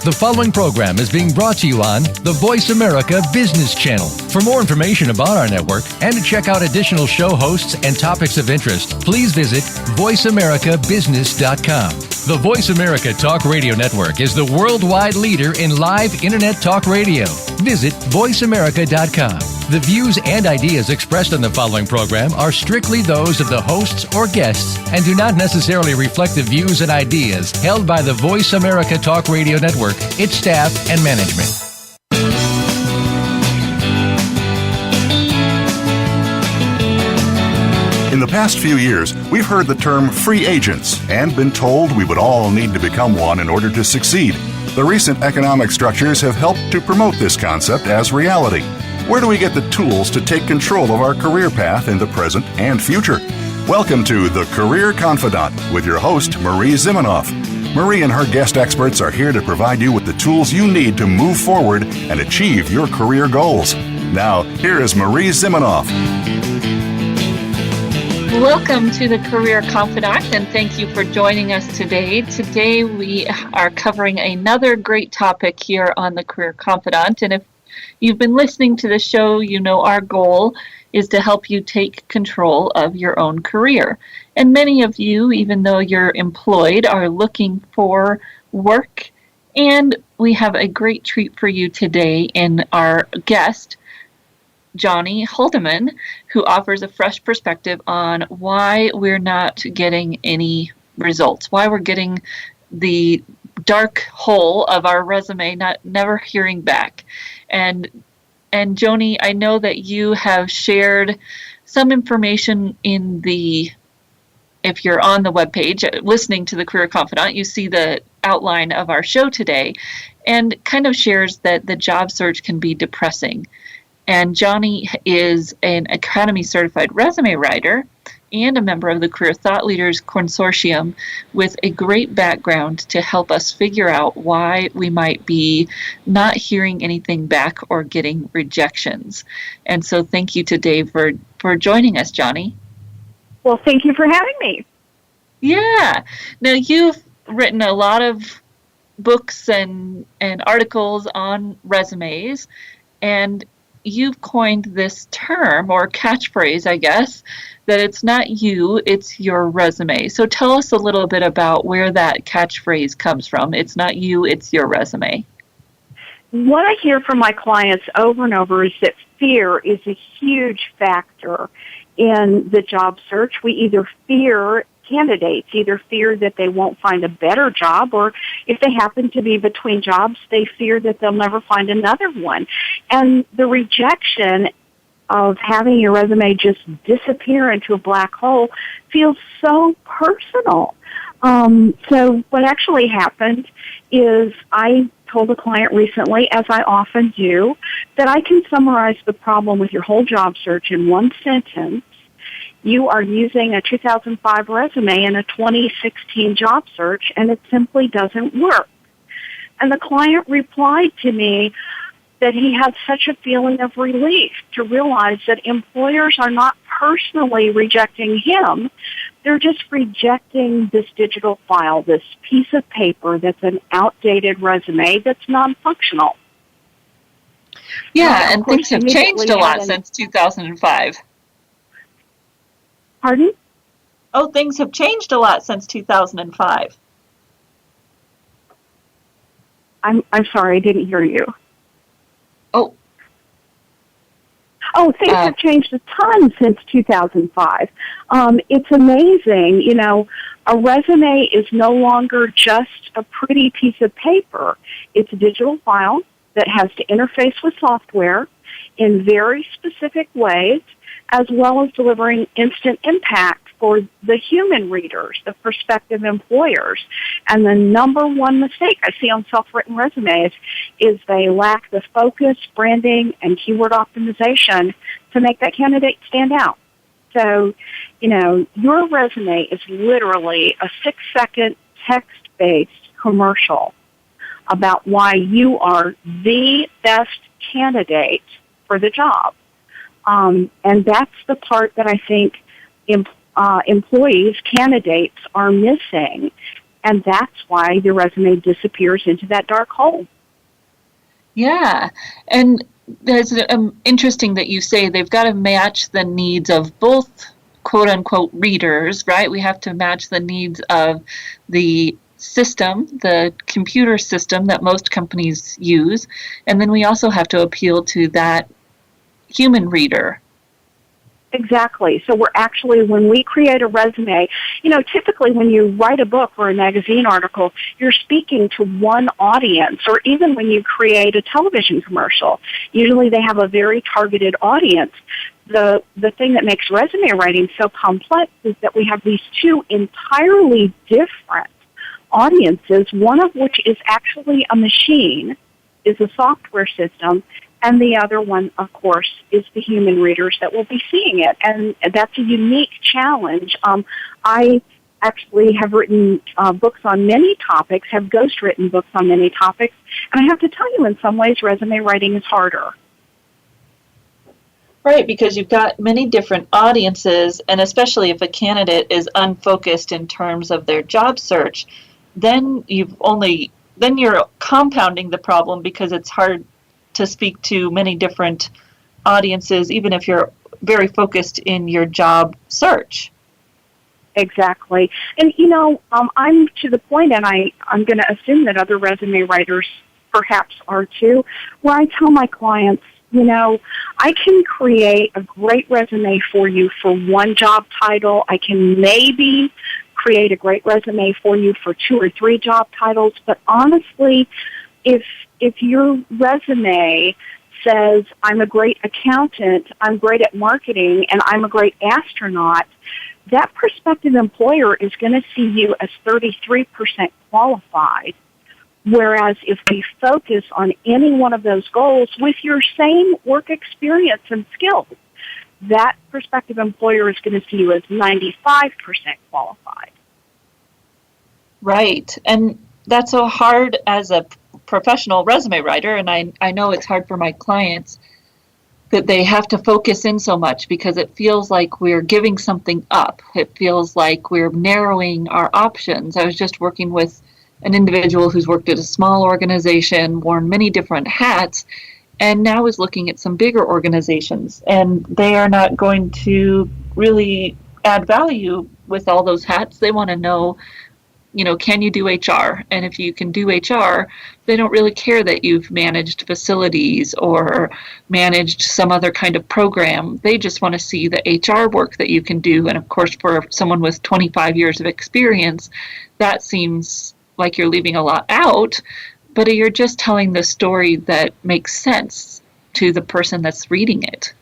The following program is being brought to you on the Voice America Business Channel. For more information about our network and to check out additional show hosts and topics of interest, please visit voiceamericabusiness.com. The Voice America Talk Radio Network is the worldwide leader in live Internet talk radio. Visit voiceamerica.com. The views and ideas expressed on the following program are strictly those of the hosts or guests and do not necessarily reflect the views and ideas held by the Voice America Talk Radio Network, its staff, and management. In the past few years, we've heard the term free agents and been told we would all need to become one in order to succeed. The recent economic structures have helped to promote this concept as reality. Where do we get the tools to take control of our career path in the present and future? Welcome to the Career Confidante with your host, Marie Zimenoff. Marie and her guest experts are here to provide you with the tools you need to move forward and achieve your career goals. Now, here is Marie Zimenoff. Welcome to the Career Confidante, and thank you for joining us today. Today we are covering another great topic here on the Career Confidante, and if you've been listening to the show, you know our goal is to help you take control of your own career. And many of you, even though you're employed, are looking for work. And we have a great treat for you today in our guest, Joni Holderman, who offers a fresh perspective on why we're not getting any results, why we're getting the dark hole of our resume, never hearing back. And Joni, I know that you have shared some information if you're on the webpage listening to the Career Confidante, you see the outline of our show today, and kind of shares that the job search can be depressing. And Joni is an Academy certified resume writer and a member of the Career Thought Leaders Consortium with a great background to help us figure out why we might be not hearing anything back or getting rejections. And so thank you today for joining us, Joni. Well, thank you for having me. Yeah. Now, you've written a lot of books and articles on resumes, and you've coined this term or catchphrase, I guess, that it's not you, it's your resume. So tell us a little bit about where that catchphrase comes from. It's not you, it's your resume. What I hear from my clients over and over is that fear is a huge factor in the job search. We either fear candidates, either fear that they won't find a better job, or if they happen to be between jobs, they fear that they'll never find another one. And the rejection of having your resume just disappear into a black hole feels so personal. So what actually happened is I told a client recently, as I often do, that I can summarize the problem with your whole job search in one sentence. You are using a 2005 resume in a 2016 job search, and it simply doesn't work. And the client replied to me that he had such a feeling of relief to realize that employers are not personally rejecting him. They're just rejecting this digital file, this piece of paper that's an outdated resume that's non-functional. Yeah, and things have changed a lot since 2005. Pardon? Oh, things have changed a lot since 2005. I'm sorry, I didn't hear you. Things have changed a ton since 2005. It's amazing, you know, a resume is no longer just a pretty piece of paper. It's a digital file that has to interface with software in very specific ways, as well as delivering instant impact for the human readers, the prospective employers. And the number one mistake I see on self-written resumes is they lack the focus, branding, and keyword optimization to make that candidate stand out. So, you know, your resume is literally a 6-second text-based commercial about why you are the best candidate for the job. And that's the part that I think employees, candidates are missing. And that's why the resume disappears into that dark hole. Yeah. And there's interesting that you say they've got to match the needs of both quote unquote readers, right? We have to match the needs of the system, the computer system that most companies use. And then we also have to appeal to that human reader. Exactly. So we're actually, when we create a resume, typically when you write a book or a magazine article, you're speaking to one audience, or even when you create a television commercial, usually they have a very targeted audience. The thing that makes resume writing so complex is that we have these two entirely different audiences, one of which is actually a machine, is a software system, and the other one, of course, is the human readers that will be seeing it. And that's a unique challenge. I actually have written books on many topics, have ghostwritten books on many topics, and I have to tell you, in some ways, resume writing is harder. Right, because you've got many different audiences, and especially if a candidate is unfocused in terms of their job search, then you're compounding the problem because it's hard to speak to many different audiences, even if you're very focused in your job search. Exactly. And, I'm to the point, and I'm going to assume that other resume writers perhaps are too, where I tell my clients, I can create a great resume for you for one job title. I can maybe create a great resume for you for 2 or 3 job titles, but honestly, if your resume says, I'm a great accountant, I'm great at marketing, and I'm a great astronaut, that prospective employer is going to see you as 33% qualified. Whereas if we focus on any one of those goals with your same work experience and skills, that prospective employer is going to see you as 95% qualified. Right. And that's so hard as a professional resume writer, and I know it's hard for my clients that they have to focus in so much because it feels like we're giving something up. It feels like we're narrowing our options. I was just working with an individual who's worked at a small organization, worn many different hats, and now is looking at some bigger organizations, and they are not going to really add value with all those hats. They want to know, can you do HR? And if you can do HR, they don't really care that you've managed facilities or managed some other kind of program. They just want to see the HR work that you can do. And of course, for someone with 25 years of experience, that seems like you're leaving a lot out, but you're just telling the story that makes sense to the person that's reading it.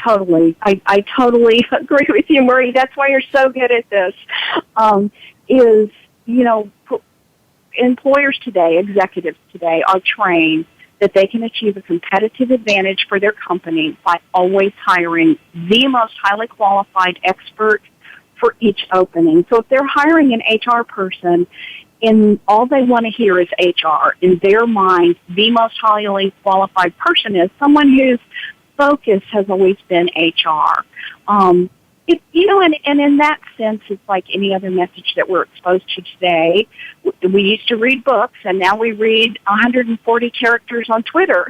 Totally. I totally agree with you, Marie. That's why you're so good at this. Employers today, executives today, are trained that they can achieve a competitive advantage for their company by always hiring the most highly qualified expert for each opening. So if they're hiring an HR person, and all they want to hear is HR, in their mind, the most highly qualified person is someone whose focus has always been HR. And in that sense, it's like any other message that we're exposed to today. We used to read books, and now we read 140 characters on Twitter.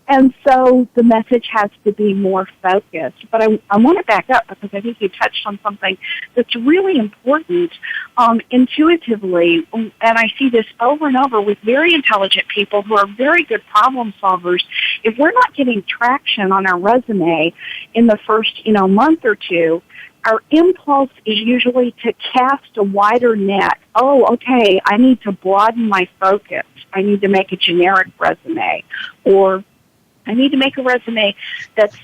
And so the message has to be more focused. But I want to back up because I think you touched on something that's really important intuitively. And I see this over and over with very intelligent people who are very good problem solvers. If we're not getting traction on our resume in the first, month or two, our impulse is usually to cast a wider net. Oh, okay, I need to broaden my focus. I need to make a generic resume, or I need to make a resume that's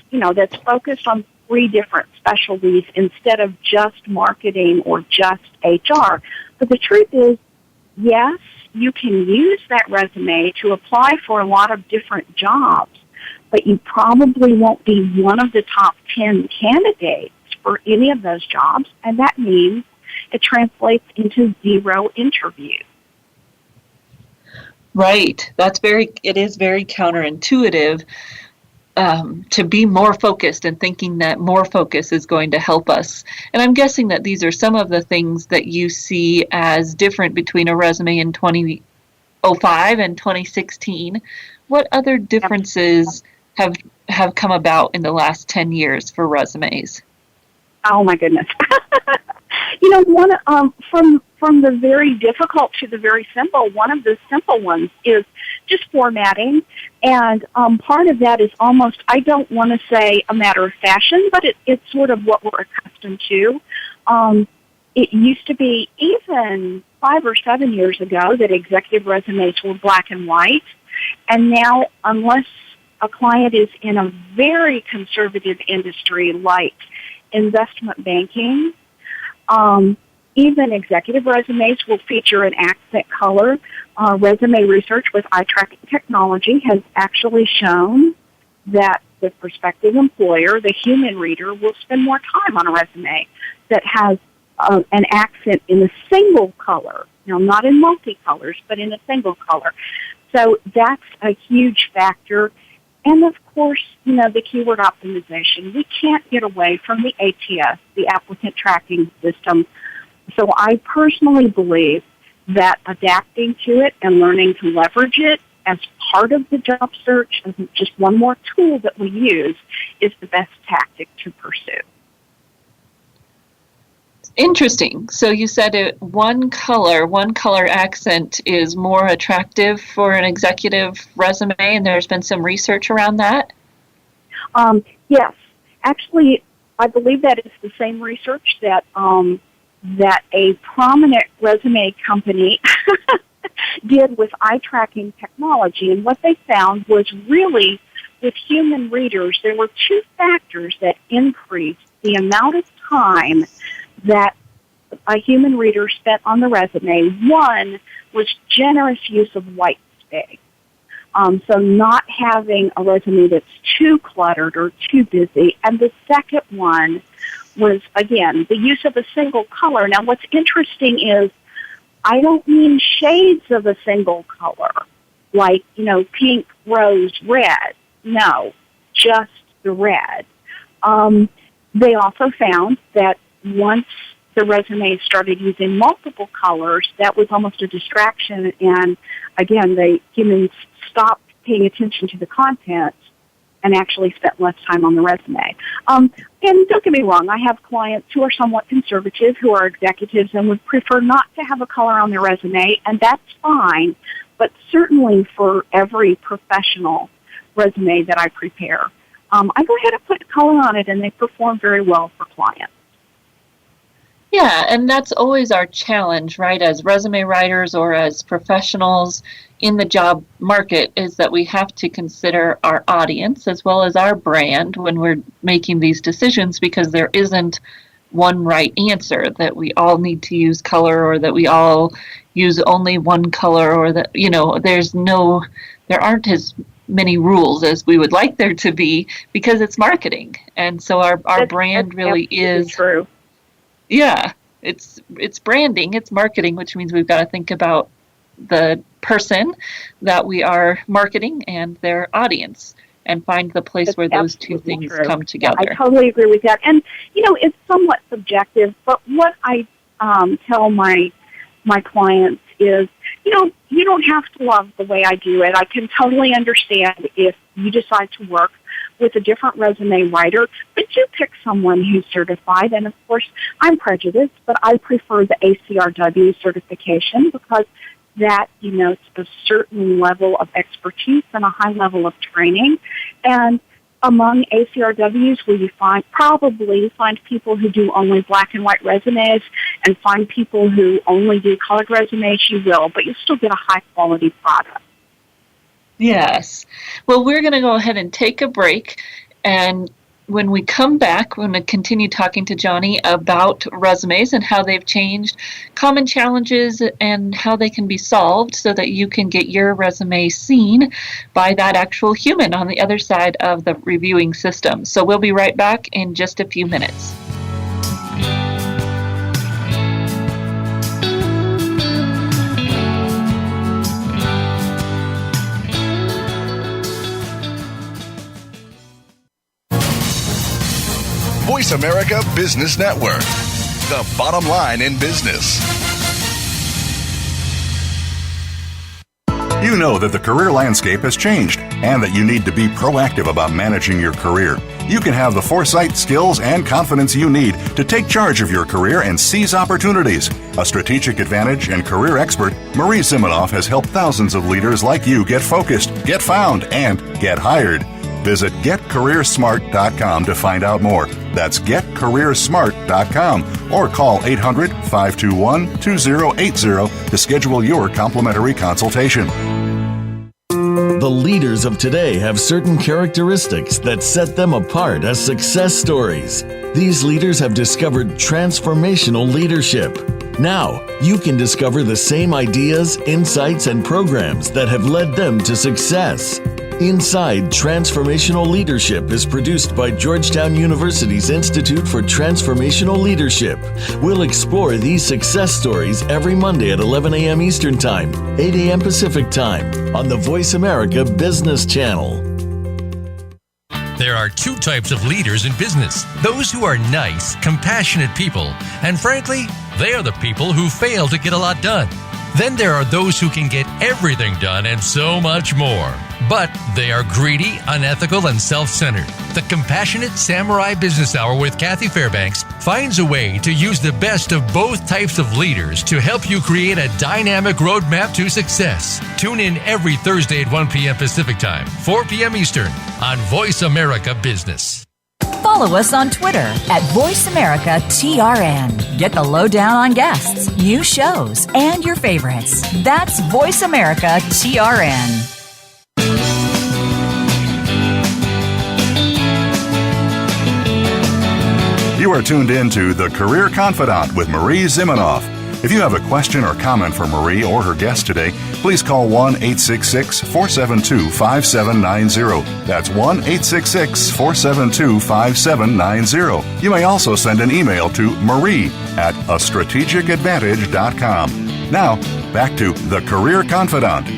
focused on 3 different specialties instead of just marketing or just HR. But the truth is, yes, you can use that resume to apply for a lot of different jobs, but you probably won't be one of the top 10 candidates for any of those jobs, and that means it translates into 0 interviews. Right. It is very counterintuitive. to be more focused and thinking that more focus is going to help us. And I'm guessing that these are some of the things that you see as different between a resume in 2005 and 2016. What other differences have come about in the last 10 years for resumes? Oh my goodness. One from the very difficult to the very simple, one of the simple ones is just formatting. And part of that is almost, I don't want to say a matter of fashion, but it's sort of what we're accustomed to. It used to be even 5 or 7 years ago that executive resumes were black and white. And now, unless a client is in a very conservative industry like investment banking, even executive resumes will feature an accent color. Resume research with eye tracking technology has actually shown that the prospective employer, the human reader, will spend more time on a resume that has an accent in a single color. Not in multicolors, but in a single color. So that's a huge factor. And of course, the keyword optimization. We can't get away from the ATS, the applicant tracking system. So I personally believe that adapting to it and learning to leverage it as part of the job search, as just one more tool that we use, is the best tactic to pursue. Interesting. So you said one color accent is more attractive for an executive resume, and there's been some research around that? Yes. Actually, I believe that is the same research that a prominent resume company did with eye tracking technology. And what they found was really, with human readers, there were 2 factors that increased the amount of time that a human reader spent on the resume. One was generous use of white space. So not having a resume that's too cluttered or too busy. And the second one was, again, the use of a single color. Now, what's interesting is I don't mean shades of a single color, like, pink, rose, red. No, just the red. They also found that once the resume started using multiple colors, that was almost a distraction, and again, the humans stopped paying attention to the content and actually spent less time on the resume. And don't get me wrong, I have clients who are somewhat conservative, who are executives and would prefer not to have a color on their resume, and that's fine, but certainly for every professional resume that I prepare, I go ahead and put color on it, and they perform very well for clients. Yeah, and that's always our challenge, right, as resume writers or as professionals in the job market, is that we have to consider our audience as well as our brand when we're making these decisions, because there isn't one right answer, that we all need to use color or that we all use only one color, or that, there aren't as many rules as we would like there to be, because it's marketing. And so our brand really is true. Yeah, it's branding, it's marketing, which means we've got to think about the person that we are marketing and their audience, and find the place That's where those 2 things true. come together. Yeah, I totally agree with that. And, it's somewhat subjective, but what I tell my clients is, you don't have to love the way I do it. I can totally understand if you decide to work with a different resume writer, but you pick someone who's certified. And of course, I'm prejudiced, but I prefer the ACRW certification, because that denotes a certain level of expertise and a high level of training. And among ACRWs, where you probably find people who do only black and white resumes and find people who only do colored resumes, you will, but you'll still get a high quality product. Yes. Well, we're going to go ahead and take a break, and when we come back, we're going to continue talking to Joni about resumes and how they've changed, common challenges, and how they can be solved so that you can get your resume seen by that actual human on the other side of the reviewing system. So we'll be right back in just a few minutes. Voice America Business Network, the bottom line in business. You know that the career landscape has changed and that you need to be proactive about managing your career. You can have the foresight, skills, and confidence you need to take charge of your career and seize opportunities. A strategic advantage and career expert, Marie Zimenoff has helped thousands of leaders like you get focused, get found, and get hired. Visit getcareersmart.com to find out more. That's getcareersmart.com or call 800-521-2080 to schedule your complimentary consultation. The leaders of today have certain characteristics that set them apart as success stories. These leaders have discovered transformational leadership. Now, you can discover the same ideas, insights, and programs that have led them to success. Inside Transformational Leadership is produced by Georgetown University's Institute for Transformational Leadership. We'll explore these success stories every Monday at 11 a.m. Eastern Time, 8 a.m. Pacific Time on the Voice America Business Channel. There are two types of leaders in business. Those who are nice, compassionate people, and frankly, they are the people who fail to get a lot done. Then there are those who can get everything done and so much more. But they are greedy, unethical, and self-centered. The Compassionate Samurai Business Hour with Kathy Fairbanks finds a way to use the best of both types of leaders to help you create a dynamic roadmap to success. Tune in every Thursday at 1 p.m. Pacific Time, 4 p.m. Eastern on Voice America Business. Follow us on Twitter at VoiceAmericaTRN. Get the lowdown on guests, new shows, and your favorites. That's VoiceAmericaTRN. You are tuned in to The Career Confidante with Marie Zimenoff. If you have a question or comment for Marie or her guest today, please call 1-866-472-5790. That's 1-866-472-5790. You may also send an email to marie@astrategicadvantage.com. Now, back to The Career Confidante.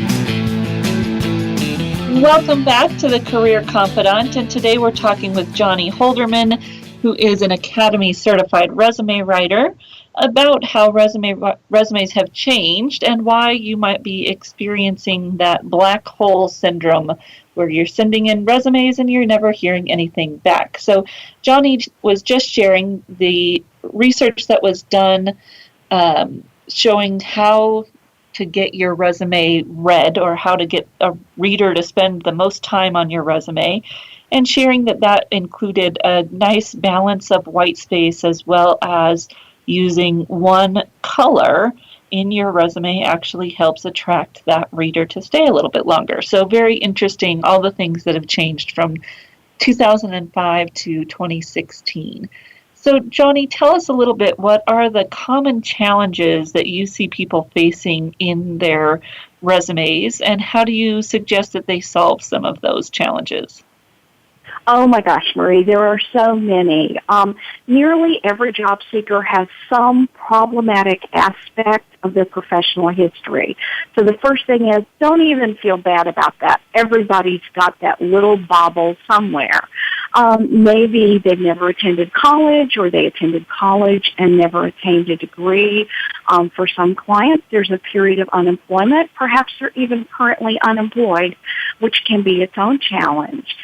Welcome back to The Career Confidante, and today we're talking with Joni Holderman, who is an Academy certified resume writer, about how resumes have changed and why you might be experiencing that black hole syndrome where you're sending in resumes and you're never hearing anything back. So Joni was just sharing the research that was done showing how to get your resume read or how to get a reader to spend the most time on your resume, and sharing that included a nice balance of white space as well as using one color in your resume actually helps attract that reader to stay a little bit longer. So very interesting, all the things that have changed from 2005 to 2016. So Joni, tell us a little bit, what are the common challenges that you see people facing in their resumes, and how do you suggest that they solve some of those challenges? Oh my gosh, Marie, there are so many. Nearly every job seeker has some problematic aspect of their professional history. So the first thing is, don't even feel bad about that. Everybody's got that little bobble somewhere. Maybe they've never attended college, or they attended college and never attained a degree. For some clients, there's a period of unemployment. Perhaps they're even currently unemployed, which can be its own challenge.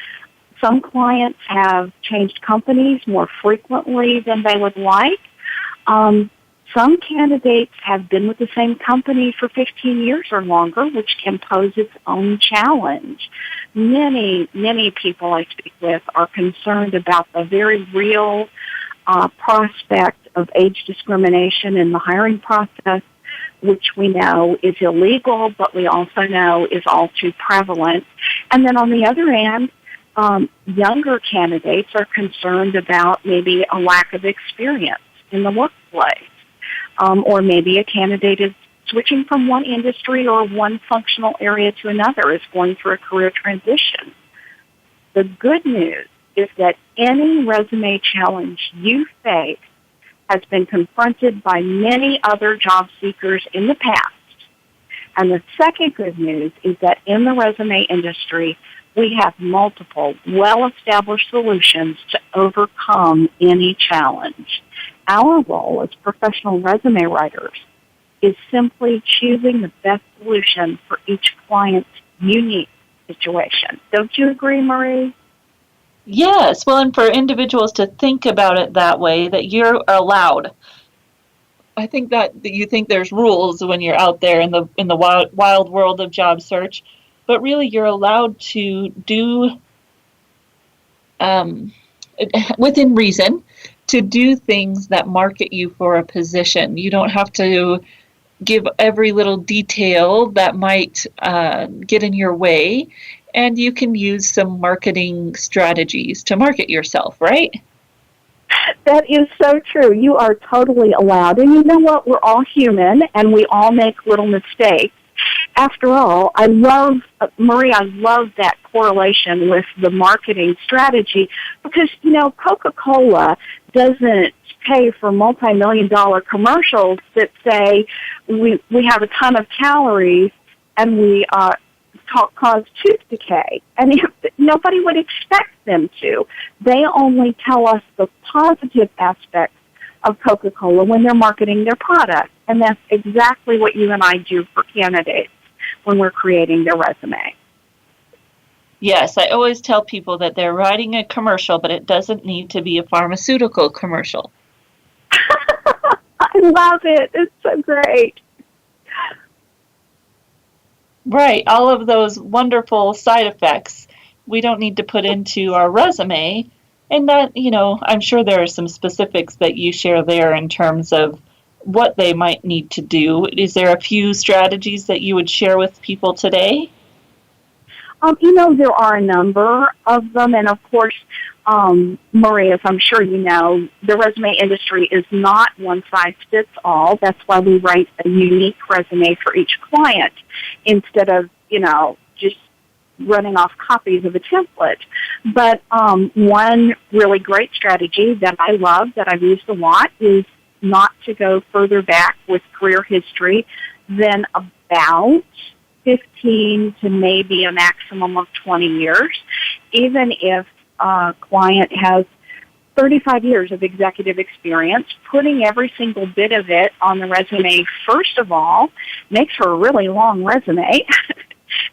Some clients have changed companies more frequently than they would like. Some candidates have been with the same company for 15 years or longer, which can pose its own challenge. Many people I speak with are concerned about the very real prospect of age discrimination in the hiring process, which we know is illegal, but we also know is all too prevalent. And then on the other hand, younger candidates are concerned about maybe a lack of experience in the workplace, or maybe a candidate is switching from one industry or one functional area to another, is going through a career transition. The good news is that any resume challenge you face has been confronted by many other job seekers in the past. And the second good news is that in the resume industry, we have multiple well-established solutions to overcome any challenge. Our role as professional resume writers is simply choosing the best solution for each client's unique situation. Don't you agree, Marie? Yes, well, and for individuals to think about it that way, that you're allowed. I think that you think there's rules when you're out there in the wild world of job search, but really you're allowed to do within reason to do things that market you for a position. You don't have to give every little detail that might get in your way, and you can use some marketing strategies to market yourself, right? That is so true. You are totally allowed. And you know what? We're all human, and we all make little mistakes. After all, Marie, I love that correlation with the marketing strategy because, Coca-Cola doesn't pay for multi-million-dollar commercials that say we have a ton of calories and we cause tooth decay. And nobody would expect them to. They only tell us the positive aspects of Coca-Cola when they're marketing their product. And that's exactly what you and I do for candidates when we're creating their resume. Yes, I always tell people that they're writing a commercial, but it doesn't need to be a pharmaceutical commercial. I love it. It's so great. Right. All of those wonderful side effects we don't need to put into our resume. And that, I'm sure there are some specifics that you share there in terms of what they might need to do. Is there a few strategies that you would share with people today? There are a number of them. And of course, Marie, as I'm sure you know, the resume industry is not one size fits all. That's why we write a unique resume for each client instead of, just running off copies of a template. But one really great strategy that I love, that I've used a lot, is not to go further back with career history than about 15 to maybe a maximum of 20 years, even if a client has 35 years of executive experience. Putting every single bit of it on the resume, first of all, makes for a really long resume.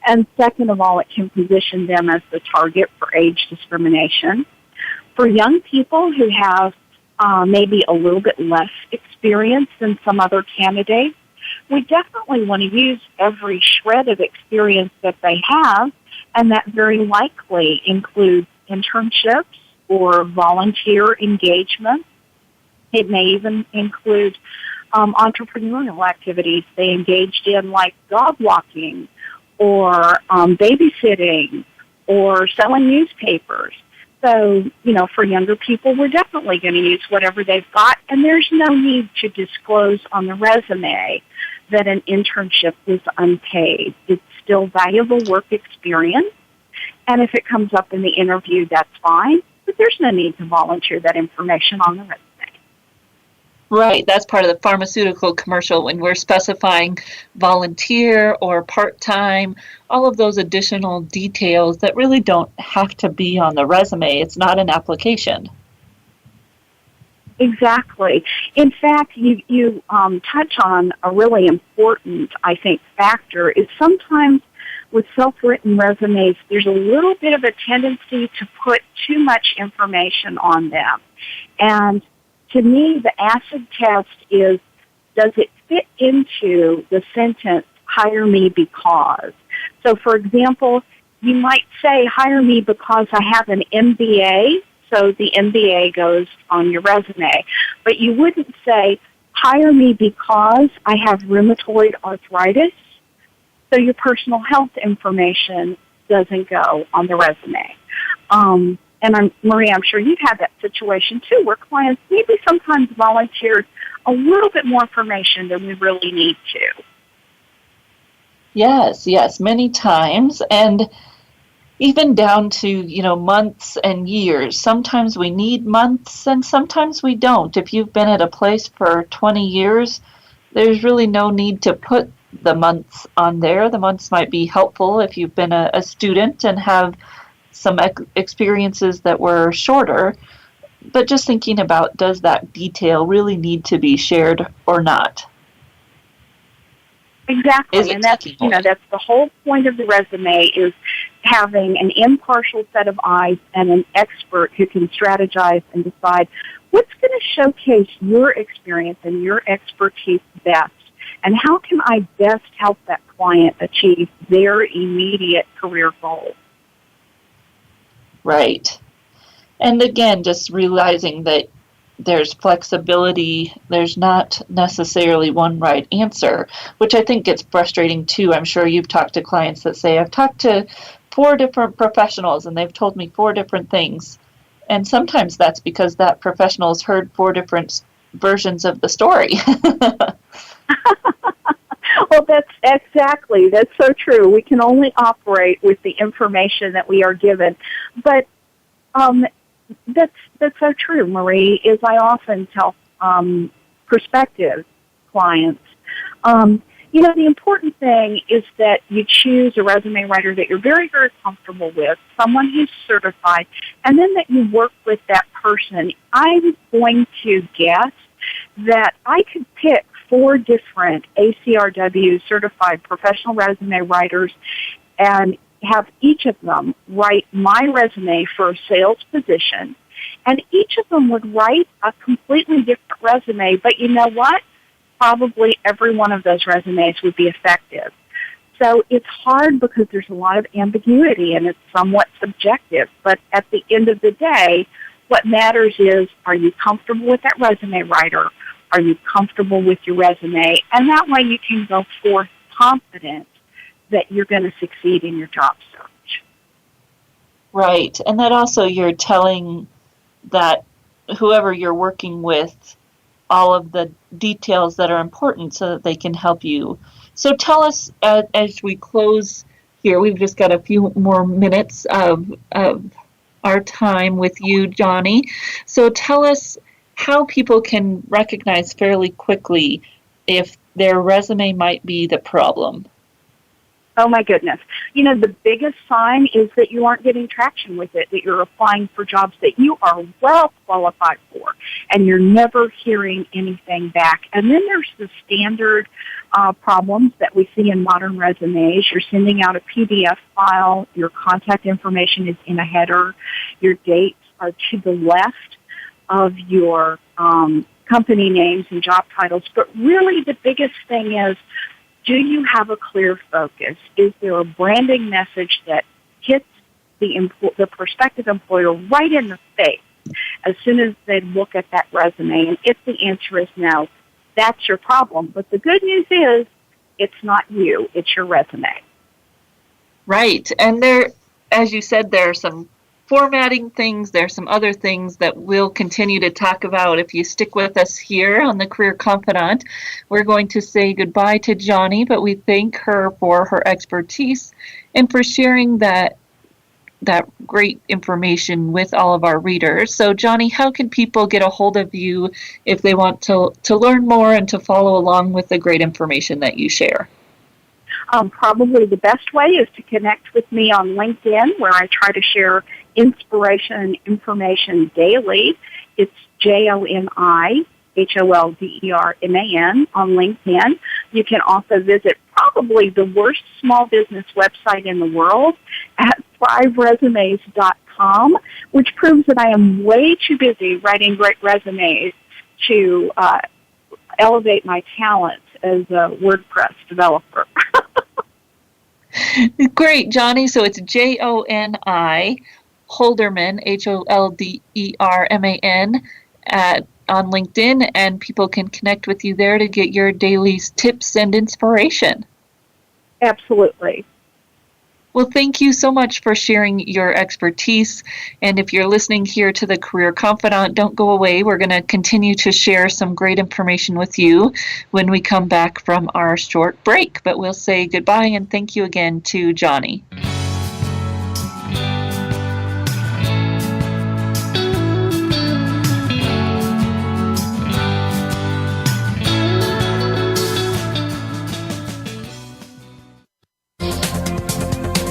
And second of all, it can position them as the target for age discrimination. For young people who have maybe a little bit less experience than some other candidates, we definitely want to use every shred of experience that they have, and that very likely includes internships or volunteer engagement. It may even include entrepreneurial activities they engaged in, like dog walking or babysitting or selling newspapers. So, for younger people, we're definitely going to use whatever they've got, and there's no need to disclose on the resume that an internship was unpaid. It's still valuable work experience, and if it comes up in the interview, that's fine, but there's no need to volunteer that information on the resume. Right, that's part of the pharmaceutical commercial when we're specifying volunteer or part-time, all of those additional details that really don't have to be on the resume. It's not an application. Exactly. In fact, you touch on a really important, I think, factor is sometimes with self-written resumes, there's a little bit of a tendency to put too much information on them. And to me, the acid test is, does it fit into the sentence, hire me because? So, for example, you might say, hire me because I have an MBA, so the MBA goes on your resume. But you wouldn't say, hire me because I have rheumatoid arthritis, so your personal health information doesn't go on the resume. And Marie, I'm sure you've had that situation too, where clients maybe sometimes volunteered a little bit more information than we really need to. Yes, many times. And even down to, months and years. Sometimes we need months and sometimes we don't. If you've been at a place for 20 years, there's really no need to put the months on there. The months might be helpful if you've been a student and have some experiences that were shorter. But just thinking about, does that detail really need to be shared or not? Exactly, and that's the whole point of the resume, is having an impartial set of eyes and an expert who can strategize and decide what's going to showcase your experience and your expertise best, and how can I best help that client achieve their immediate career goals. Right. And again, just realizing that there's flexibility, there's not necessarily one right answer, which I think gets frustrating too. I'm sure you've talked to clients that say, I've talked to 4 different professionals and they've told me 4 different things. And sometimes that's because that professional's heard 4 different versions of the story. Well, that's so true. We can only operate with the information that we are given. But that's so true, Marie, is I often tell prospective clients, the important thing is that you choose a resume writer that you're very, very comfortable with, someone who's certified, and then that you work with that person. I'm going to guess that I could pick 4 different ACRW certified professional resume writers and have each of them write my resume for a sales position, and each of them would write a completely different resume, but you know what? Probably every one of those resumes would be effective. So it's hard because there's a lot of ambiguity and it's somewhat subjective, but at the end of the day, what matters is, are you comfortable with that resume writer? Are you comfortable with your resume? And that way you can go forth confident that you're going to succeed in your job search. Right. And that also you're telling that whoever you're working with all of the details that are important so that they can help you. So tell us, as we close here, we've just got a few more minutes of our time with you, Joni. So tell us how people can recognize fairly quickly if their resume might be the problem. Oh, my goodness. The biggest sign is that you aren't getting traction with it, that you're applying for jobs that you are well qualified for, and you're never hearing anything back. And then there's the standard problems that we see in modern resumes. You're sending out a PDF file. Your contact information is in a header. Your dates are to the left of your company names and job titles. But really the biggest thing is, do you have a clear focus? Is there a branding message that hits the prospective employer right in the face as soon as they look at that resume? And if the answer is no, that's your problem. But the good news is, it's not you, it's your resume. Right. And there, as you said, there are some formatting things. There are some other things that we'll continue to talk about if you stick with us here on the Career Confidant. We're going to say goodbye to Joni, but we thank her for her expertise and for sharing that great information with all of our readers. So, Joni, how can people get a hold of you if they want to learn more and to follow along with the great information that you share? Probably the best way is to connect with me on LinkedIn, where I try to share inspiration and information daily. It's JoniHolderman on LinkedIn. You can also visit probably the worst small business website in the world at thriveresumes.com, which proves that I am way too busy writing great resumes to elevate my talent as a WordPress developer. Great, Joni. So it's Joni Holderman, Holderman, on LinkedIn, and people can connect with you there to get your daily tips and inspiration. Absolutely. Well, thank you so much for sharing your expertise. And if you're listening here to the Career Confidant, don't go away. We're going to continue to share some great information with you when we come back from our short break. But we'll say goodbye and thank you again to Joni.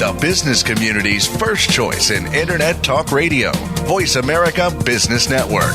the business community's first choice in Internet Talk Radio, Voice America Business Network.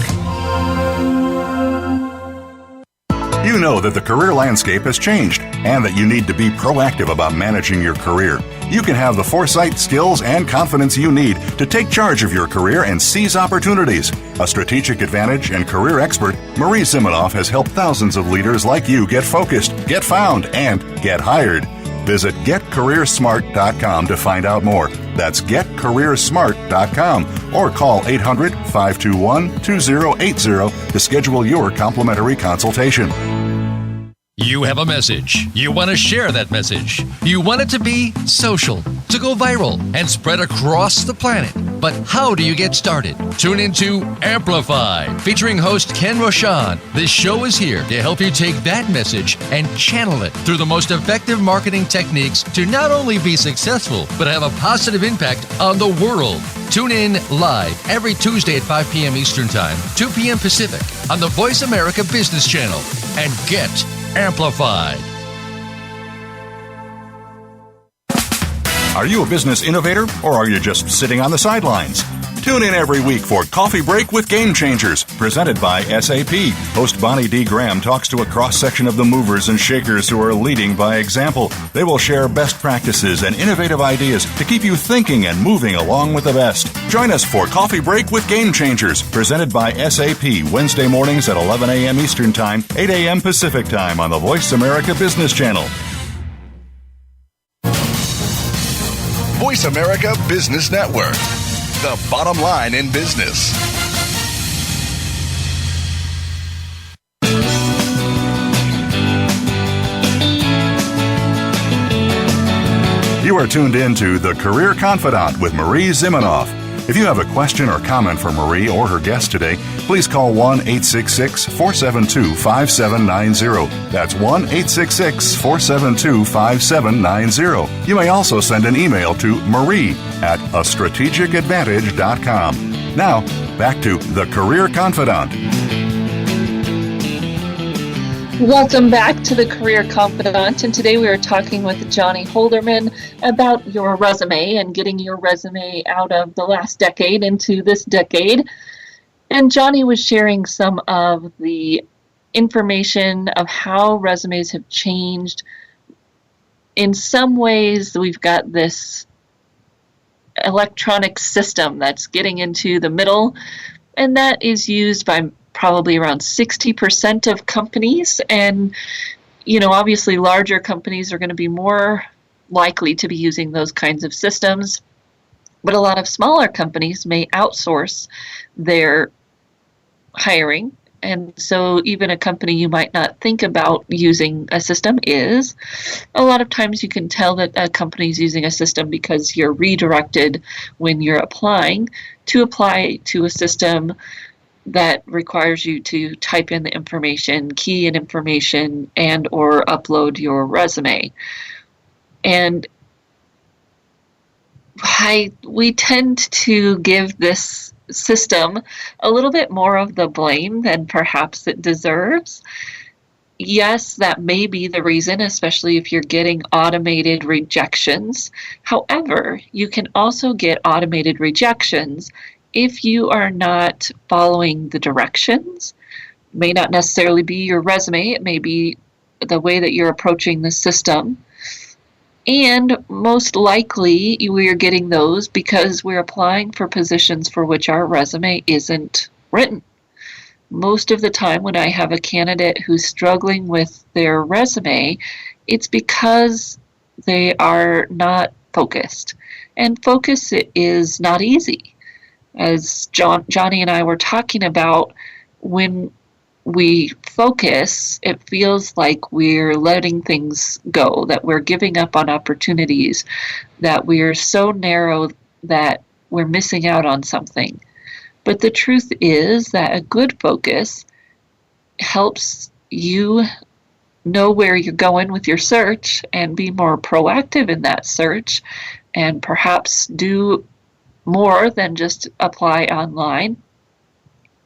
You know that the career landscape has changed and that you need to be proactive about managing your career. You can have the foresight, skills, and confidence you need to take charge of your career and seize opportunities. A strategic advantage and career expert, Marie Zimenoff has helped thousands of leaders like you get focused, get found, and get hired. Visit getcareersmart.com to find out more. That's getcareersmart.com or call 800-521-2080 to schedule your complimentary consultation. You have a message. You want to share that message. You want it to be social, to go viral, and spread across the planet. But how do you get started? Tune into Amplify, featuring host Ken Rochon. This show is here to help you take that message and channel it through the most effective marketing techniques to not only be successful, but have a positive impact on the world. Tune in live every Tuesday at 5 p.m. Eastern Time, 2 p.m. Pacific on the Voice America Business Channel and get amplified. Are you a business innovator or are you just sitting on the sidelines? Tune in every week for Coffee Break with Game Changers, presented by SAP. Host Bonnie D. Graham talks to a cross-section of the movers and shakers who are leading by example. They will share best practices and innovative ideas to keep you thinking and moving along with the best. Join us for Coffee Break with Game Changers, presented by SAP, Wednesday mornings at 11 a.m. Eastern Time, 8 a.m. Pacific Time on the Voice America Business Channel. Voice America Business Network, the bottom line in business. You are tuned in to The Career Confidante with Marie Zimenoff. If you have a question or comment for Marie or her guest today, please call 1-866-472-5790. That's 1-866-472-5790. You may also send an email to marie@astrategicadvantage.com. Now, back to The Career Confidante. Welcome back to the Career Confidante, and today we are talking with Joni Holderman about your resume and getting your resume out of the last decade into this decade. And Joni was sharing some of the information of how resumes have changed. In some ways, we've got this electronic system that's getting into the middle, and that is used by probably around 60% of companies. And, obviously larger companies are going to be more likely to be using those kinds of systems. But a lot of smaller companies may outsource their hiring. And so even a company you might not think about using a system is. A lot of times you can tell that a company is using a system because you're redirected when you're applying to apply to a system that requires you to type in the information, key in information, and or upload your resume. And we tend to give this system a little bit more of the blame than perhaps it deserves. Yes, that may be the reason, especially if you're getting automated rejections. However, you can also get automated rejections if you are not following the directions. It may not necessarily be your resume, it may be the way that you're approaching the system. And most likely we're getting those because we're applying for positions for which our resume isn't written. Most of the time when I have a candidate who's struggling with their resume, it's because they are not focused. And focus is not easy. As Joni and I were talking about, when we focus, it feels like we're letting things go, that we're giving up on opportunities, that we're so narrow that we're missing out on something. But the truth is that a good focus helps you know where you're going with your search and be more proactive in that search and perhaps do more than just apply online.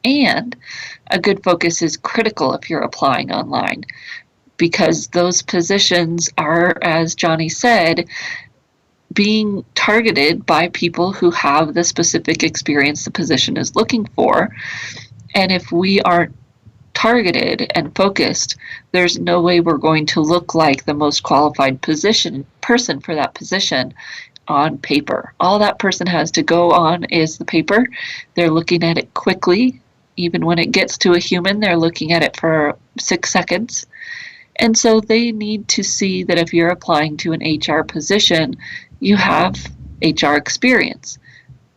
And a good focus is critical if you're applying online, because those positions are, as Joni said, being targeted by people who have the specific experience the position is looking for. And if we aren't targeted and focused, there's no way we're going to look like the most qualified person for that position on paper. All that person has to go on is the paper. They're looking at it quickly. Even when it gets to a human, they're looking at it for 6 seconds. And so they need to see that if you're applying to an HR position, you have HR experience.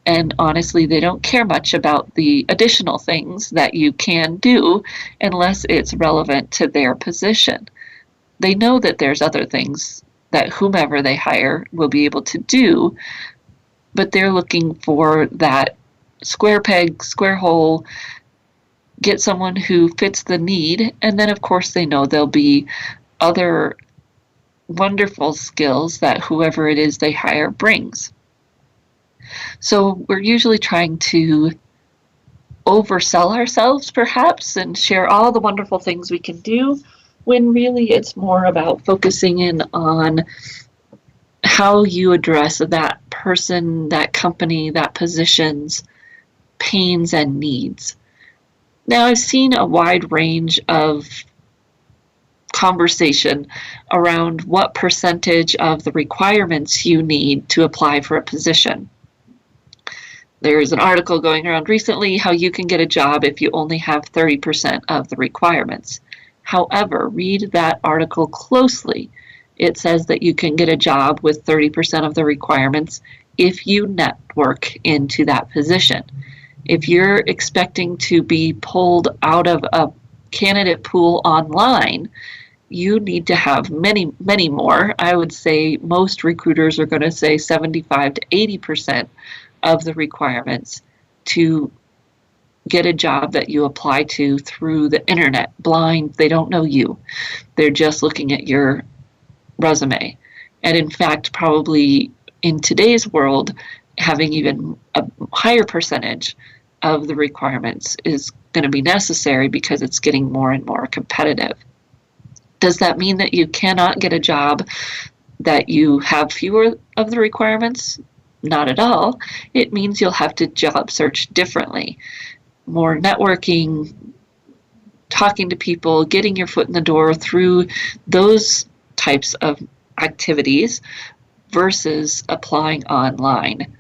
And honestly, they don't care much about the additional things that you can do unless it's relevant to their position. They know that there's other things that whomever they hire will be able to do, but they're looking for that square peg, square hole, get someone who fits the need, and then of course they know there'll be other wonderful skills that whoever it is they hire brings. So we're usually trying to oversell ourselves perhaps and share all the wonderful things we can do, when really it's more about focusing in on how you address that person, that company, that position's pains and needs. Now, I've seen a wide range of conversation around what percentage of the requirements you need to apply for a position. There's an article going around recently how you can get a job if you only have 30% of the requirements. However, read that article closely. It says that you can get a job with 30% of the requirements if you network into that position. If you're expecting to be pulled out of a candidate pool online, you need to have many, many more. I would say most recruiters are going to say 75 to 80% of the requirements to get a job that you apply to through the internet, blind. They don't know you. They're just looking at your resume. And in fact, probably in today's world, having even a higher percentage of the requirements is going to be necessary because it's getting more and more competitive. Does that mean that you cannot get a job that you have fewer of the requirements? Not at all. It means you'll have to job search differently. More networking, talking to people, getting your foot in the door through those types of activities versus applying online.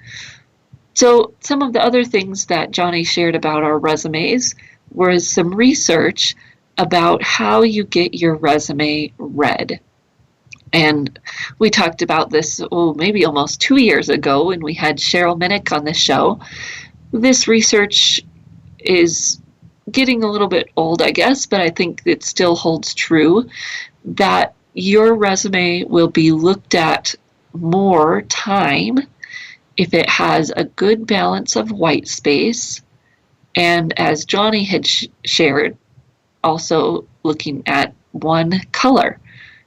So some of the other things that Joni shared about our resumes was some research about how you get your resume read. And we talked about this, maybe almost 2 years ago when we had Cheryl Minnick on the show. This research is getting a little bit old, I guess, but I think it still holds true that your resume will be looked at more time if it has a good balance of white space. And as Joni had shared, also looking at one color.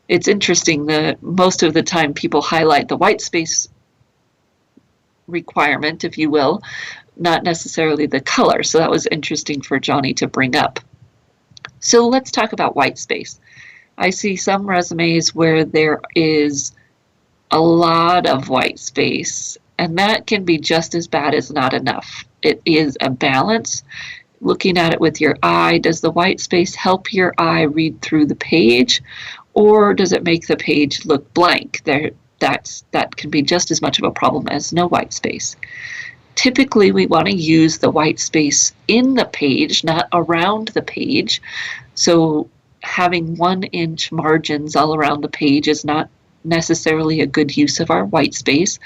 It's interesting that most of the time people highlight the white space requirement, if you will, not necessarily the color. So that was interesting for Joni to bring up. So let's talk about white space. I see some resumes where there is a lot of white space, and that can be just as bad as not enough. It is a balance. Looking at it with your eye, does the white space help your eye read through the page, or does it make the page look blank? That can be just as much of a problem as no white space. Typically, we want to use the white space in the page, not around the page. So having 1-inch margins all around the page is not necessarily a good use of our white space.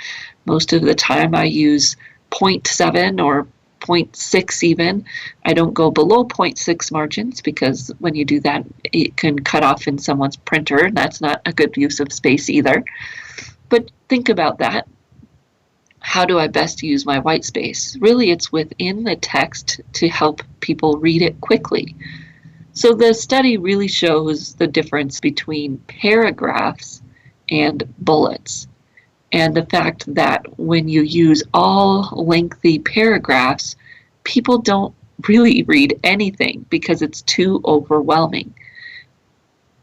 Most of the time I use 0.7 or 0.6 even. I don't go below 0.6 margins because when you do that, it can cut off in someone's printer, and that's not a good use of space either. But think about that. How do I best use my white space? Really, it's within the text to help people read it quickly. So the study really shows the difference between paragraphs and bullets, and the fact that when you use all lengthy paragraphs, people don't really read anything because it's too overwhelming.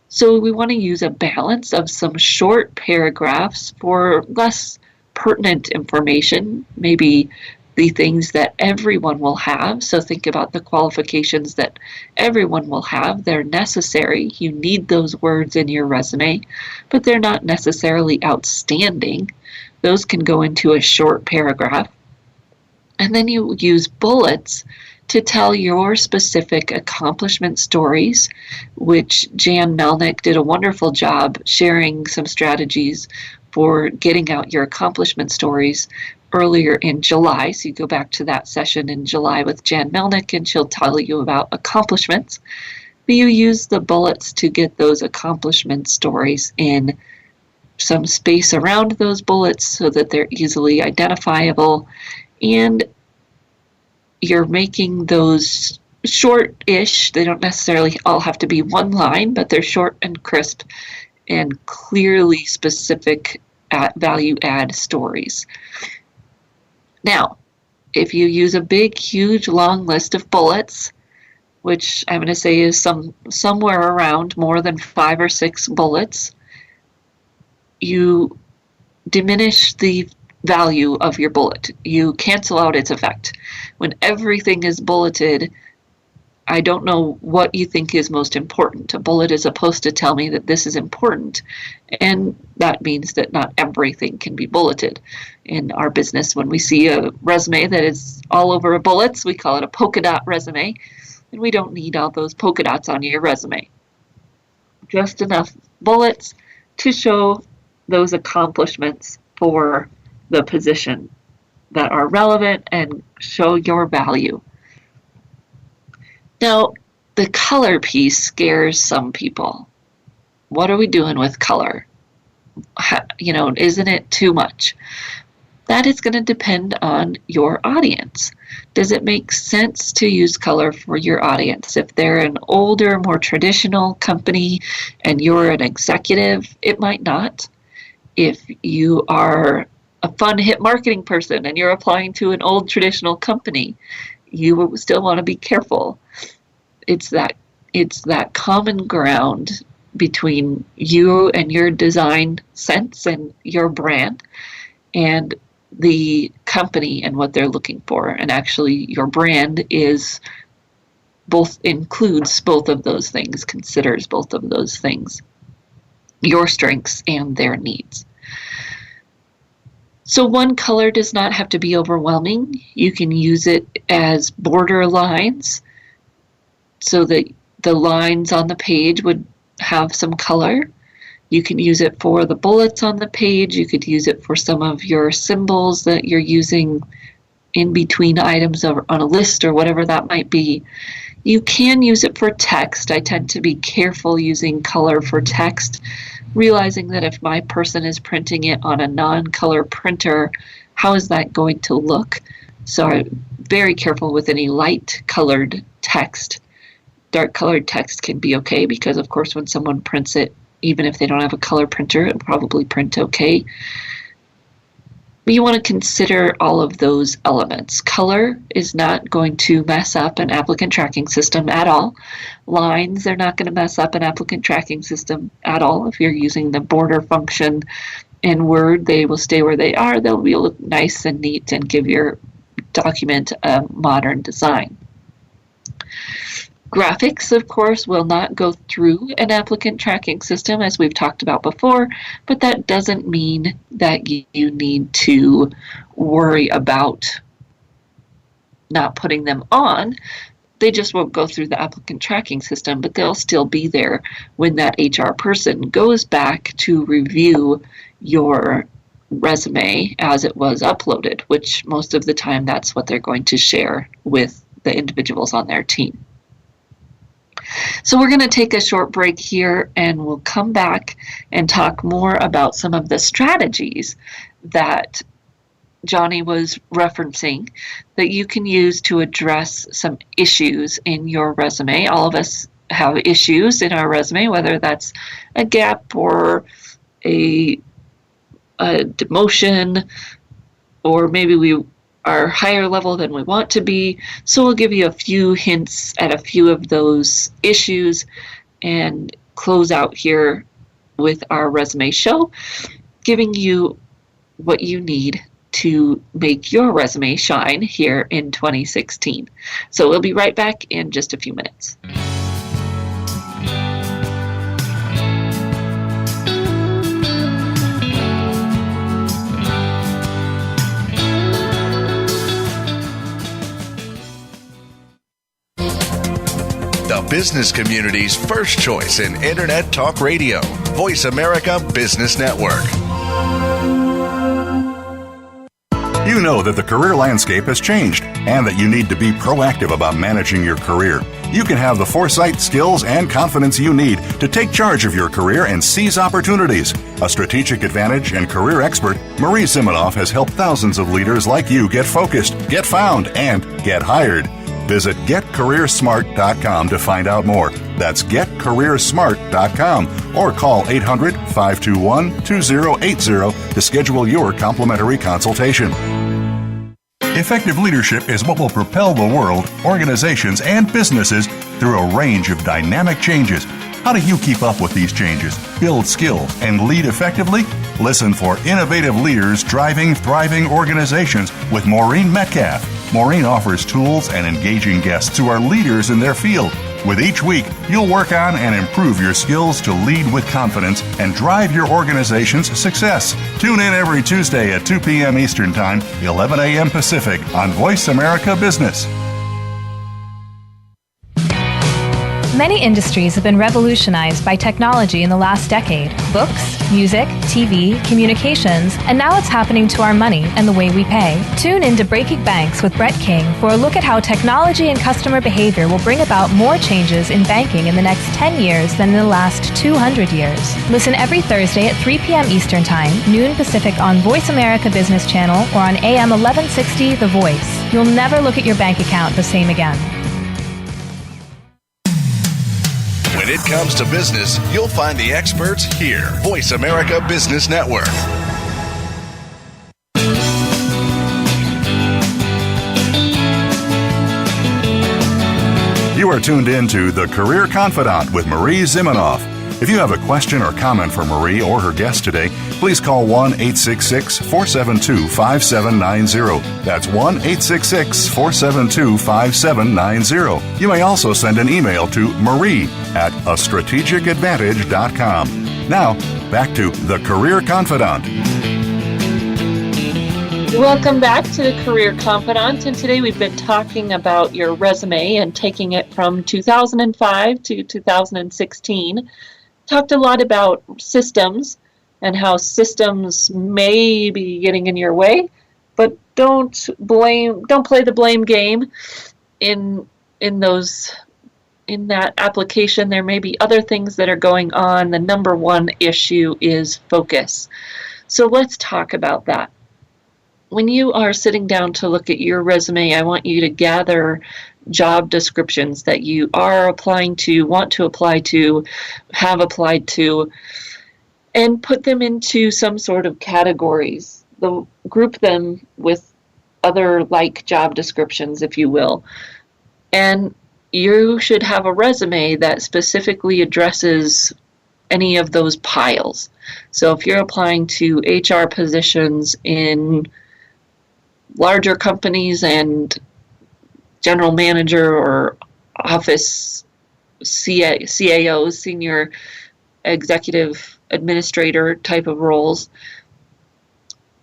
So we want to use a balance of some short paragraphs for less pertinent information, maybe the things that everyone will have. So think about the qualifications that everyone will have. They're necessary. You need those words in your resume, but they're not necessarily outstanding. Those can go into a short paragraph. And then you use bullets to tell your specific accomplishment stories, which Jan Melnick did a wonderful job sharing some strategies for getting out your accomplishment stories earlier in July. So you go back to that session in July with Jan Melnick and she'll tell you about accomplishments. But you use the bullets to get those accomplishment stories in some space around those bullets so that they're easily identifiable, and you're making those short-ish. They don't necessarily all have to be one line, but they're short and crisp and clearly specific value add stories. Now, if you use a big, huge, long list of bullets, which I'm going to say is somewhere around more than 5 or 6 bullets, you diminish the value of your bullet. You cancel out its effect. When everything is bulleted, I don't know what you think is most important. A bullet is supposed to tell me that this is important, and that means that not everything can be bulleted. In our business, when we see a resume that is all over bullets, we call it a polka dot resume, and we don't need all those polka dots on your resume. Just enough bullets to show those accomplishments for the position that are relevant and show your value. Now, the color piece scares some people. What are we doing with color? Isn't it too much? That is going to depend on your audience. Does it make sense to use color for your audience? If they're an older, more traditional company and you're an executive, it might not. If you are a fun, hip marketing person and you're applying to an old, traditional company, you will still want to be careful. It's that common ground between you and your design sense and your brand and the company and what they're looking for. And actually, your brand includes both of those things, considers both of those things, your strengths and their needs. So one color does not have to be overwhelming. You can use it as border lines so that the lines on the page would have some color. You can use it for the bullets on the page. You could use it for some of your symbols that you're using in between items on a list or whatever that might be. You can use it for text. I tend to be careful using color for text, realizing that if my person is printing it on a non-color printer, how is that going to look? So I'm very careful with any light colored text. Dark colored text can be okay because, of course, when someone prints it, even if they don't have a color printer, it'll probably print okay. But you want to consider all of those elements. Color is not going to mess up an applicant tracking system at all. Lines are not going to mess up an applicant tracking system at all. If you're using the border function in Word, they will stay where they are. They'll be look nice and neat and give your document a modern design. Graphics, of course, will not go through an applicant tracking system, as we've talked about before, but that doesn't mean that you need to worry about not putting them on. They just won't go through the applicant tracking system, but they'll still be there when that HR person goes back to review your resume as it was uploaded, which most of the time that's what they're going to share with the individuals on their team. So we're going to take a short break here and we'll come back and talk more about some of the strategies that Joni was referencing that you can use to address some issues in your resume. All of us have issues in our resume, whether that's a gap or a demotion, or maybe we are higher level than we want to be. So we'll give you a few hints at a few of those issues and close out here with our resume show, giving you what you need to make your resume shine here in 2016. So we'll be right back in just a few minutes. The business community's first choice in Internet Talk Radio. Voice America Business Network. You know that the career landscape has changed and that you need to be proactive about managing your career. You can have the foresight, skills, and confidence you need to take charge of your career and seize opportunities. A strategic advantage and career expert, Marie Zimenoff has helped thousands of leaders like you get focused, get found, and get hired. Visit getcareersmart.com to find out more. That's getcareersmart.com or call 800-521-2080 to schedule your complimentary consultation. Effective leadership is what will propel the world, organizations, and businesses through a range of dynamic changes. How do you keep up with these changes, build skills, and lead effectively? Listen for Innovative Leaders Driving Thriving Organizations with Maureen Metcalf. Maureen offers tools and engaging guests who are leaders in their field. With each week, you'll work on and improve your skills to lead with confidence and drive your organization's success. Tune in every Tuesday at 2 p.m. Eastern Time, 11 a.m. Pacific on Voice America Business. Many industries have been revolutionized by technology in the last decade. Books, music, TV, communications, and now it's happening to our money and the way we pay. Tune in to Breaking Banks with Brett King for a look at how technology and customer behavior will bring about more changes in banking in the next 10 years than in the last 200 years. Listen every Thursday at 3 p.m. Eastern Time, noon Pacific on Voice America Business Channel or on AM 1160 The Voice. You'll never look at your bank account the same again. When it comes to business, you'll find the experts here. Voice America Business Network. You are tuned in to The Career Confidante with Marie Zimenoff. If you have a question or comment for Marie or her guest today, please call 1-866-472-5790. That's 1-866-472-5790. You may also send an email to marie@astrategicadvantage.com. Now, back to The Career Confidante. Welcome back to the Career Confidante, and today we've been talking about your resume and taking it from 2005 to 2016. Talked a lot about systems and how systems may be getting in your way, but don't play the blame game in that application. There may be other things that are going on. The number one issue is focus. So let's talk about that. When you are sitting down to look at your resume, I want you to gather job descriptions that you are applying to, want to apply to, have applied to, and put them into some sort of categories. Group them with other like job descriptions, if you will. And you should have a resume that specifically addresses any of those piles. So if you're applying to HR positions in larger companies and general manager or office CAO, senior executive administrator type of roles,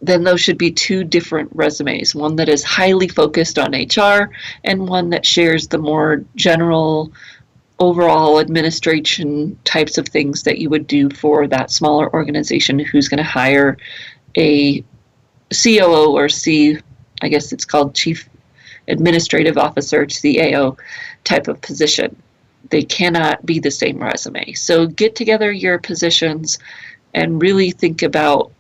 then those should be two different resumes, one that is highly focused on HR and one that shares the more general overall administration types of things that you would do for that smaller organization who's going to hire a COO or I guess it's called Chief Administrative Officer, CAO type of position. They cannot be the same resume. So get together your positions and really think about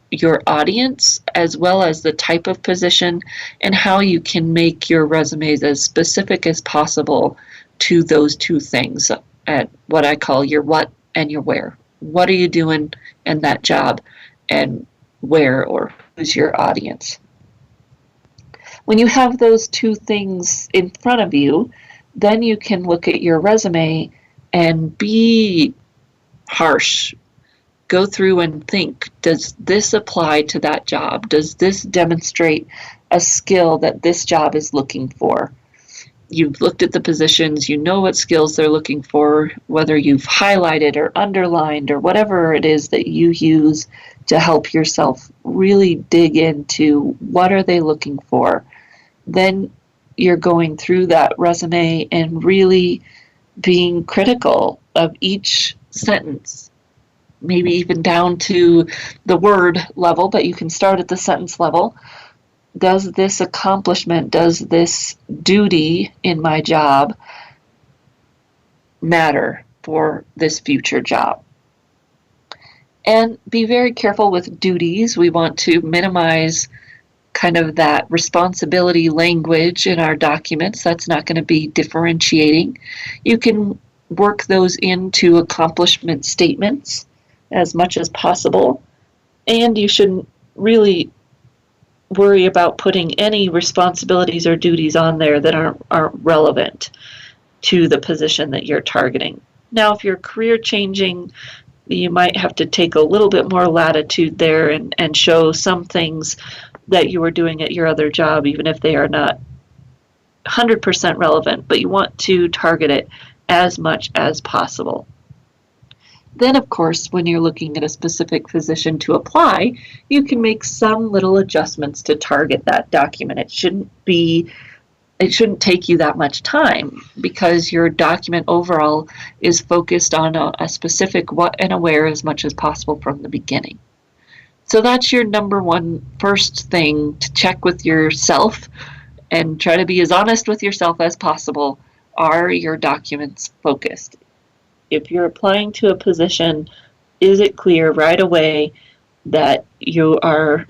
your audience as well as the type of position and how you can make your resumes as specific as possible to those two things at what I call your what and your where. What are you doing in that job, and where or who's your audience? When you have those two things in front of you, then you can look at your resume and be harsh, go through and think, does this apply to that job? Does this demonstrate a skill that this job is looking for? You've looked at the positions, you know what skills they're looking for, whether you've highlighted or underlined or whatever it is that you use to help yourself really dig into what are they looking for. Then you're going through that resume and really being critical of each sentence, maybe even down to the word level, but you can start at the sentence level. Does this accomplishment, does this duty in my job matter for this future job? And be very careful with duties. We want to minimize kind of that responsibility language in our documents. That's not going to be differentiating. You can work those into accomplishment statements as much as possible, and you shouldn't really worry about putting any responsibilities or duties on there that aren't relevant to the position that you're targeting. Now, if you're career changing, you might have to take a little bit more latitude there and show some things that you were doing at your other job, even if they are not 100% relevant, but you want to target it as much as possible. Then, of course, when you're looking at a specific position to apply, you can make some little adjustments to target that document. It shouldn't take you that much time because your document overall is focused on a specific what and a where as much as possible from the beginning. So that's your number one first thing to check with yourself and try to be as honest with yourself as possible. Are your documents focused? If you're applying to a position, is it clear right away that you are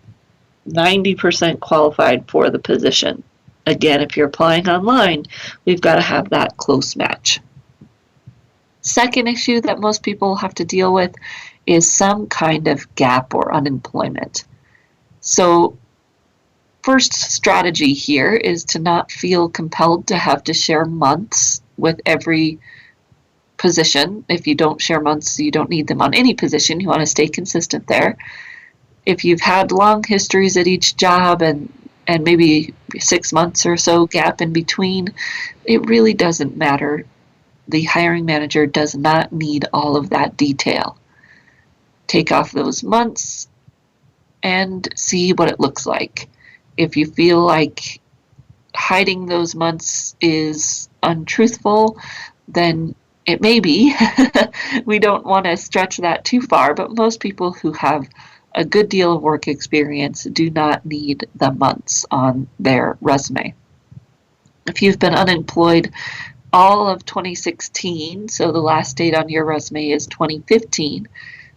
90% qualified for the position? Again, if you're applying online, we've got to have that close match. Second issue that most people have to deal with is some kind of gap or unemployment. So first strategy here is to not feel compelled to have to share months with every position. If you don't share months, you don't need them on any position. You want to stay consistent there. If you've had long histories at each job and maybe 6 months or so gap in between, it really doesn't matter. The hiring manager does not need all of that detail. Take off those months and see what it looks like. If you feel like hiding those months is untruthful, then it may be. We don't want to stretch that too far, but most people who have a good deal of work experience do not need the months on their resume. If you've been unemployed all of 2016, so the last date on your resume is 2015,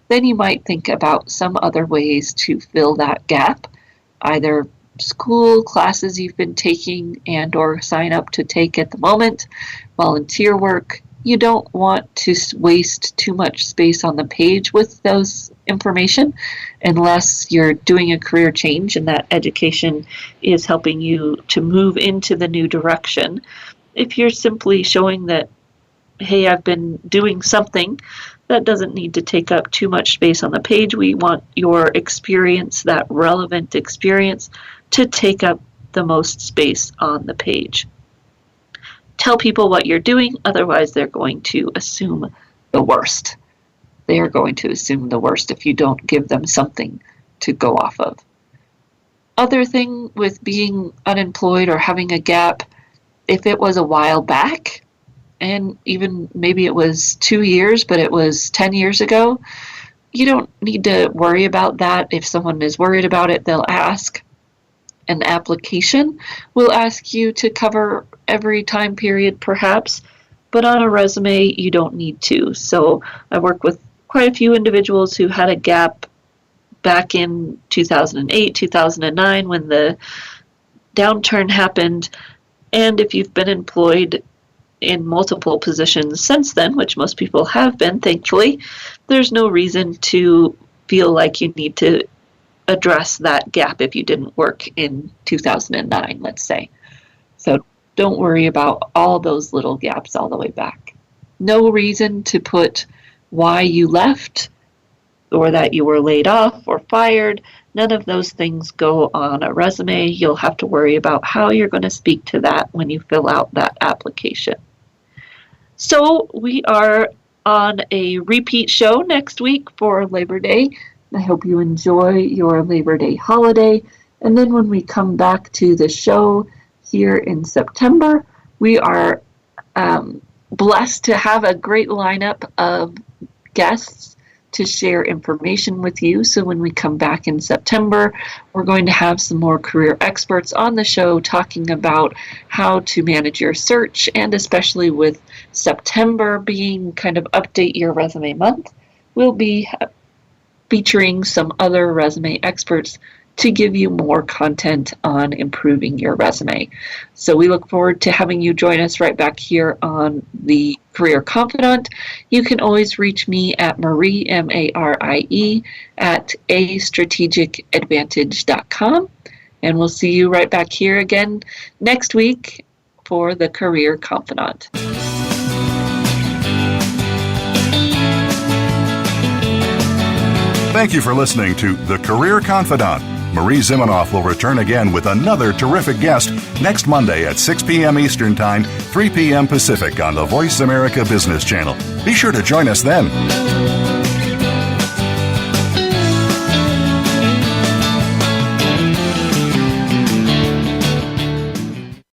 then you might think about some other ways to fill that gap, either school classes you've been taking and or sign up to take at the moment, volunteer work. You don't want to waste too much space on the page with those information unless you're doing a career change and that education is helping you to move into the new direction. If you're simply showing that, hey, I've been doing something, that doesn't need to take up too much space on the page. We want your experience, that relevant experience, to take up the most space on the page. Tell people what you're doing, otherwise they're going to assume the worst. They are going to assume the worst if you don't give them something to go off of. Other thing with being unemployed or having a gap, if it was a while back, and even maybe it was 2 years, but it was 10 years ago, you don't need to worry about that. If someone is worried about it, they'll ask. An application will ask you to cover every time period perhaps, but on a resume you don't need to. So I work with quite a few individuals who had a gap back in 2008, 2009 when the downturn happened, and if you've been employed in multiple positions since then, which most people have been, thankfully, there's no reason to feel like you need to address that gap if you didn't work in 2009, let's say. So don't worry about all those little gaps all the way back. No reason to put why you left or that you were laid off or fired. None of those things go on a resume. You'll have to worry about how you're going to speak to that when you fill out that application. So we are on a repeat show next week for Labor Day. I hope you enjoy your Labor Day holiday. And then when we come back to the show here in September, we are blessed to have a great lineup of guests to share information with you. So when we come back in September, we're going to have some more career experts on the show talking about how to manage your search, and especially with September being kind of update your resume month, we'll be featuring some other resume experts to give you more content on improving your resume. So we look forward to having you join us right back here on the Career Confidant. You can always reach me at Marie, M-A-R-I-E, at astrategicadvantage.com. And we'll see you right back here again next week for the Career Confidant. Thank you for listening to The Career Confidant. Marie Zimenoff will return again with another terrific guest next Monday at 6 p.m. Eastern Time, 3 p.m. Pacific on the Voice America Business Channel. Be sure to join us then.